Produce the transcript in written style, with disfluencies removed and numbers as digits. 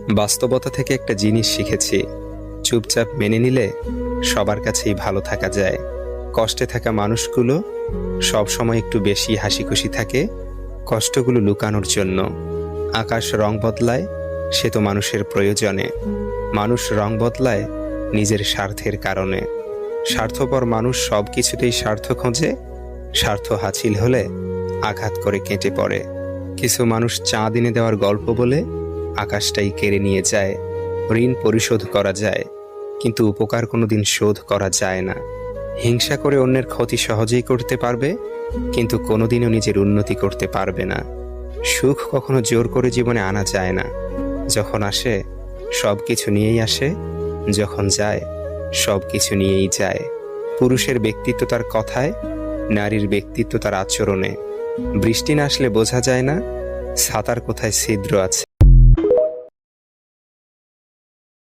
বাস্তবতা থেকে একটা জিনিস শিখেছি, চুপচাপ মেনে নিলে সবার কাছেই ভালো থাকা যায়। কষ্টে থাকা মানুষগুলো সবসময় একটু বেশি হাসিখুশি থাকে কষ্টগুলো লুকানোর জন্য। আকাশ রং বদলায় সে তো মানুষের প্রয়োজনে, মানুষ রং বদলায় নিজের স্বার্থের কারণে। স্বার্থপর মানুষ সব কিছুতেই স্বার্থ খোঁজে, স্বার্থ হাসিল হলে আঘাত করে কেটে পড়ে। কিছু মানুষ চাঁদ এনে দেওয়ার গল্প বলে আকাশটাই কেড়ে নিয়ে যায়। ঋণ পরিশোধ করা যায়, কিন্তু উপকার কোনোদিন শোধ করা যায় না। হিংসা করে অন্যের ক্ষতি সহজেই করতে পারবে, কিন্তু কোনোদিনও নিজের উন্নতি করতে পারবে না। সুখ কখনো জোর করে জীবনে আনা যায় না। যখন আসে সব কিছু নিয়েই আসে, যখন যায় সব কিছু নিয়েই যায়। পুরুষের ব্যক্তিত্ব তার কথায়, নারীর ব্যক্তিত্ব তার আচরণে। বৃষ্টি না আসলে বোঝা যায় না ছাতার কোথায় ছিদ্র আছে।